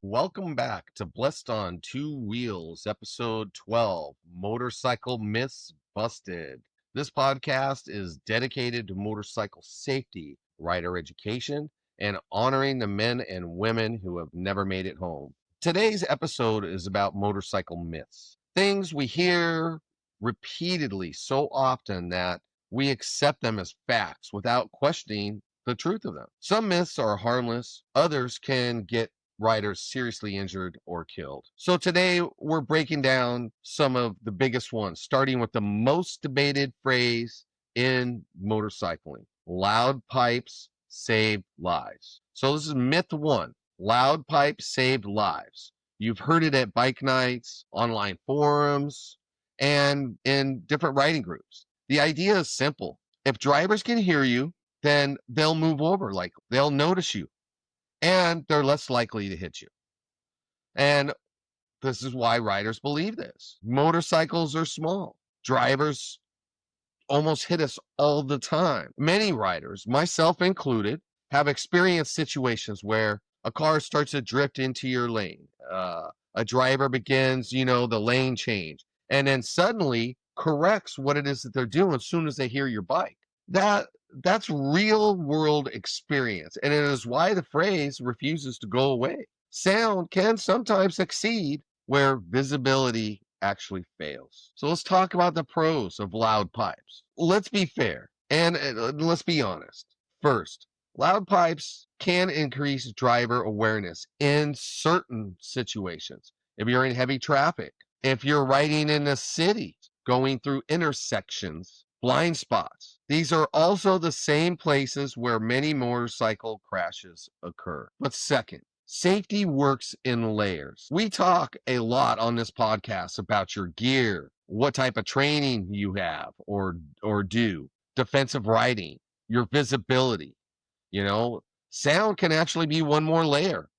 Welcome back to Blessed on Two Wheels, episode 12, Motorcycle Myths Busted. This podcast is dedicated to motorcycle safety, rider education, and honoring the men and women who have never made it home. Today's episode is about motorcycle myths, things we hear repeatedly so often that we accept them as facts without questioning the truth of them. Some myths are harmless, others can get riders seriously injured or killed. So today we're breaking down some of the biggest ones, starting with the most debated phrase in motorcycling: loud pipes save lives. So this is myth one: loud pipes saved lives. You've heard it at bike nights, online forums, and in different riding groups. The idea is simple. If drivers can hear you, then they'll move over, like they'll notice you, and they're less likely to hit you. And this is why riders believe this. Motorcycles are small. Drivers almost hit us all the time. Many riders, myself included, have experienced situations where a car starts to drift into your lane. A driver begins, the lane change, and then suddenly corrects what it is that they're doing as soon as they hear your bike. That's real world experience, and it is why the phrase refuses to go away. Sound can sometimes succeed where visibility actually fails. So let's talk about the pros of loud pipes. Let's be fair and let's be honest. First, loud pipes can increase driver awareness in certain situations. If you're in heavy traffic, if you're riding in a city, going through intersections, blind spots. These are also the same places where many motorcycle crashes occur. But second, safety works in layers. We talk a lot on this podcast about your gear, what type of training you have or do, defensive riding, your visibility. Sound can actually be one more layer,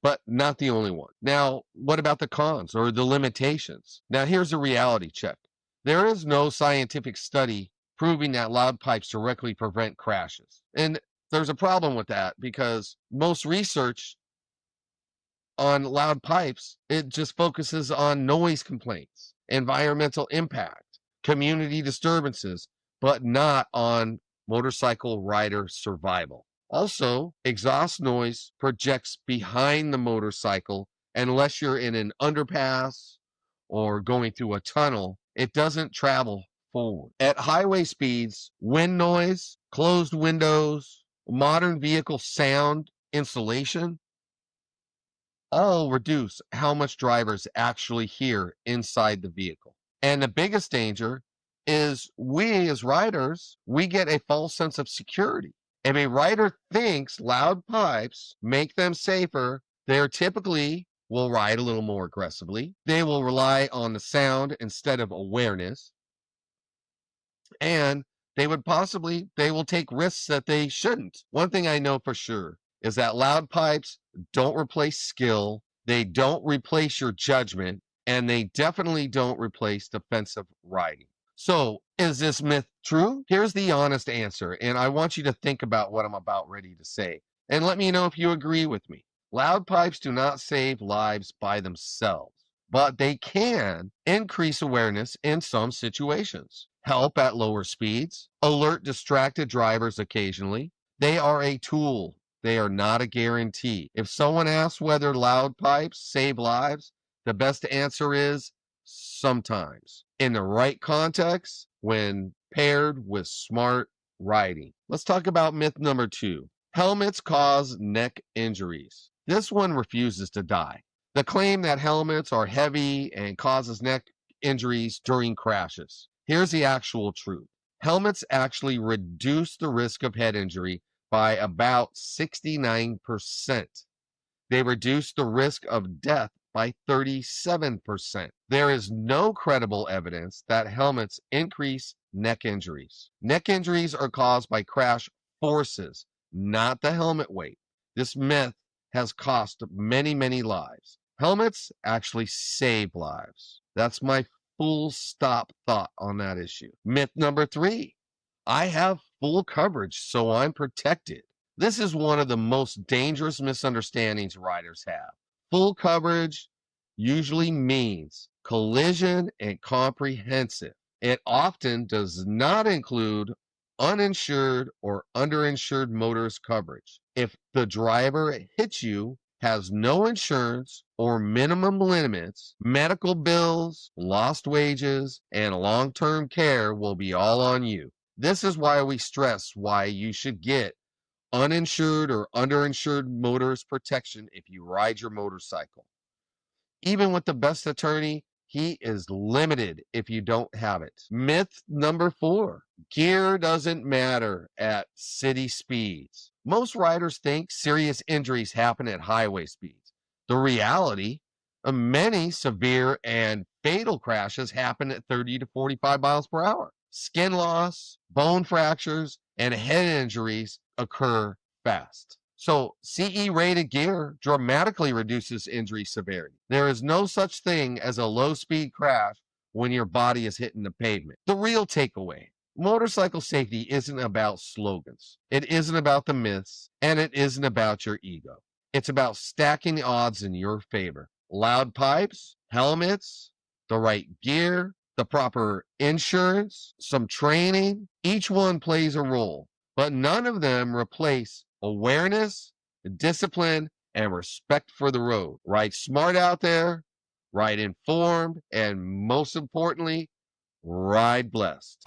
but not the only one. Now, what about the cons or the limitations? Now, here's a reality check. There is no scientific study proving that loud pipes directly prevent crashes. And there's a problem with that because most research on loud pipes, it just focuses on noise complaints, environmental impact, community disturbances, but not on motorcycle rider survival. Also, exhaust noise projects behind the motorcycle. Unless you're in an underpass or going through a tunnel, it doesn't travel forward. At highway speeds, wind noise, closed windows, modern vehicle sound insulation all reduce how much drivers actually hear inside the vehicle. And the biggest danger is we as riders, we get a false sense of security. If a rider thinks loud pipes make them safer, they're typically will ride a little more aggressively. They will rely on the sound instead of awareness. And they will take risks that they shouldn't. One thing I know for sure is that loud pipes don't replace skill, they don't replace your judgment, and they definitely don't replace defensive riding. So, is this myth true? Here's the honest answer, and I want you to think about what I'm about ready to say, and let me know if you agree with me. Loud pipes do not save lives by themselves, but they can increase awareness in some situations, help at lower speeds, alert distracted drivers occasionally. They are a tool. They are not a guarantee. If someone asks whether loud pipes save lives, the best answer is sometimes. In the right context, when paired with smart riding. Let's talk about myth number 2. Helmets cause neck injuries. This one refuses to die. The claim that helmets are heavy and causes neck injuries during crashes. Here's the actual truth. Helmets actually reduce the risk of head injury by about 69%. They reduce the risk of death by 37%. There is no credible evidence that helmets increase neck injuries. Neck injuries are caused by crash forces, not the helmet weight. This myth has cost many, many lives. Helmets actually save lives. That's my full stop thought on that issue. Myth number 3. I have full coverage, so I'm protected. This is one of the most dangerous misunderstandings riders have. Full coverage usually means collision and comprehensive. It often does not include uninsured or underinsured motorist coverage. If the driver hits you, has no insurance or minimum limits, medical bills, lost wages, and long-term care will be all on you. This is why we stress why you should get uninsured or underinsured motorist protection if you ride your motorcycle. Even with the best attorney, he is limited if you don't have it. Myth number 4, gear doesn't matter at city speeds. Most riders think serious injuries happen at highway speeds. The reality, many severe and fatal crashes happen at 30 to 45 miles per hour. Skin loss, bone fractures, and head injuries occur fast. So CE rated gear dramatically reduces injury severity. There is no such thing as a low speed crash when your body is hitting the pavement. The real takeaway: motorcycle safety isn't about slogans. It isn't about the myths, and it isn't about your ego. It's about stacking the odds in your favor. Loud pipes, helmets, the right gear, the proper insurance, some training, each one plays a role, but none of them replace awareness, discipline, and respect for the road. Ride smart out there, ride informed, and most importantly, ride blessed.